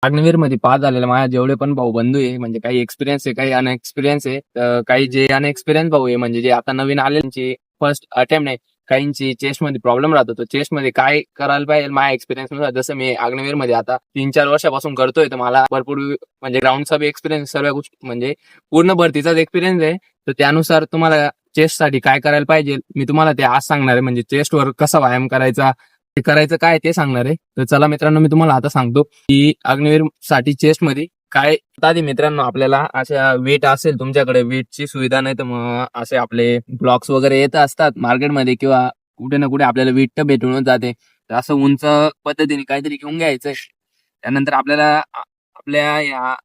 अग्निवीर मध्ये पास झालेला माझ्या जेवढे पण भाऊ बंधू आहे म्हणजे काही एक्सपिरियन्स आहे, काही अनएक्सपिरियन्स आहे. तर काही जे अनएक्सपिरियन्स भाऊ आहे म्हणजे जे आता नवीन आलेल्यांची फर्स्ट अटेम्प्ट आहे, काहींची चेस्ट मध्ये प्रॉब्लेम राहतो. तर चेस्ट मध्ये काय करायला पाहिजे माझ्या एक्सपिरियन्स नुसार, जसं मी अग्निवीर मध्ये आता 3-4 वर्षापासून करतोय, तर मला भरपूर म्हणजे ग्राउंडचा बी एक्सपिरियन्स, सर्व गोष्टी म्हणजे पूर्ण भरतीचाच एक्सपिरियन्स आहे. तर त्यानुसार तुम्हाला चेस्ट साठी काय करायला पाहिजे मी तुम्हाला ते आज सांगणार आहे. म्हणजे चेस्टवर कसा व्यायाम करायचा, ते करायचं काय ते सांगणार आहे. तर चला मित्रांनो, मी तुम्हाला आता सांगतो की अग्निवीर साठी चेस्ट मध्ये काय. आधी मित्रांनो, आपल्याला अशा वेट असेल तुमच्याकडे, वेटची सुविधा नाही तर मग असे आपले ब्लॉक्स वगैरे येत असतात मार्केटमध्ये किंवा कुठे ना कुठे आपल्याला वेट तर भेटूनच जाते. तर असं उंच पद्धतीने काहीतरी घेऊन घ्यायचंय. त्यानंतर आपल्याला आपल्या या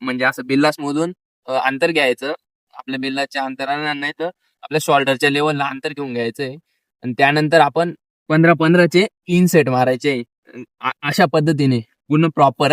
म्हणजे असं बिल्लास मधून अंतर घ्यायचं. आपल्या बिल्लाच्या अंतराने नाही तर आपल्या शोल्डरच्या लेवलला अंतर घेऊन घ्यायचंय. आणि त्यानंतर आपण 15-15चे 3 सेट मारायचे. अशा पद्धतीने पूर्ण प्रॉपर.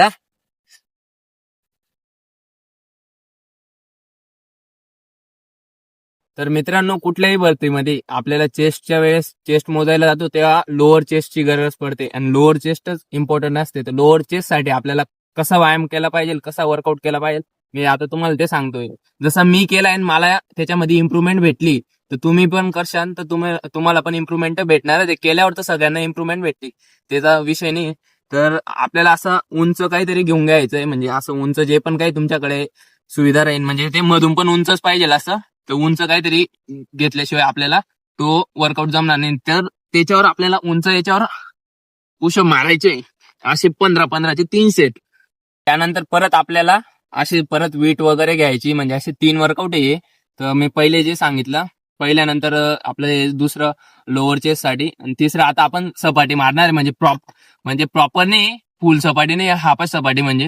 तर मित्रांनो, कुठल्याही भरतीमध्ये आपल्याला चेस्टच्या वेळेस चेस्ट मोजायला जातो तेव्हा लोअर चेस्टची गरज पडते आणि लोअर चेस्टच इम्पॉर्टंट असते. तर लोअर चेस्ट साठी आपल्याला कसा व्यायाम केला पाहिजे, कसा वर्कआउट केला पाहिजे, मी आता तुम्हाला ते सांगतोय. जसं मी केलाय आणि मला त्याच्यामध्ये इम्प्रुव्हमेंट भेटली, तर तुम्ही पण करशाल तर तुम्हाला पण इम्प्रुव्हमेंट भेटणार. ते केल्यावर तर सगळ्यांना इम्प्रुव्हमेंट भेटते, त्याचा विषय नाही. तर आपल्याला असं उंच काहीतरी घेऊन घ्यायचंय. म्हणजे असं उंच जे पण काही तुमच्याकडे सुविधा राहील, म्हणजे ते मधून पण उंचच पाहिजे असं. तर उंच काहीतरी घेतल्याशिवाय आपल्याला तो वर्कआउट जमणार नाही. तर त्याच्यावर आपल्याला उंच याच्यावर पुशअप मारायचे असे 15-15चे 3 सेट. त्यानंतर परत आपल्याला असे परत वेट वगैरे घ्यायची. म्हणजे असे 3 वर्कआउट आहे. तर मी पहिले जे सांगितलं, पहिल्यानंतर आपलं हे दुसरं लोअर चेस्ट साठी, आणि तिसरं आता आपण सपाटी मारणार आहे. म्हणजे प्रॉपर नाही, फुल सपाटी नाही, हाफ सपाटी. म्हणजे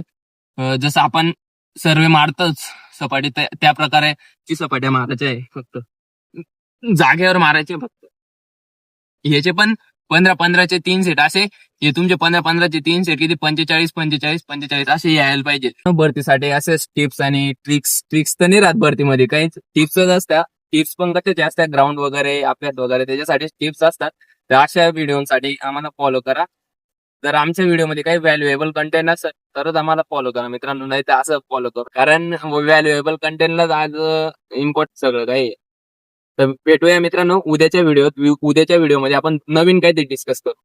जसं आपण सर्वे मारतोच सपाटी, त्या प्रकारे ची सपाट्या मारायच्या आहे. फक्त जागेवर मारायचे फक्त. ह्याचे पण 15-15चे 3 सेट असे. हे तुमचे 15-15चे 3 सेट किती, 45-45-45 असे यायला पाहिजे. भरतीसाठी असे टिप्स आणि ट्रिक्स तर नाही राहत भरतीमध्ये, काही टिप्सच असतात. टिप्स पण कशाचे असतात, ग्राउंड वगैरे अभ्यास वगैरे त्याच्यासाठी टिप्स असतात. तर अशा व्हिडिओसाठी आम्हाला फॉलो करा. जर आमच्या व्हिडिओमध्ये काही व्हॅल्युएबल कंटेंट असेल तरच आम्हाला फॉलो करा मित्रांनो, नाही तर असं फॉलो करा. कारण व्हॅल्युएबल कंटेंटलाच आज इम्पॉर्टंट सगळं काही. तर भेटूया मित्रांनो उद्याच्या व्हिडिओमध्ये. आपण नवीन काहीतरी डिस्कस करू.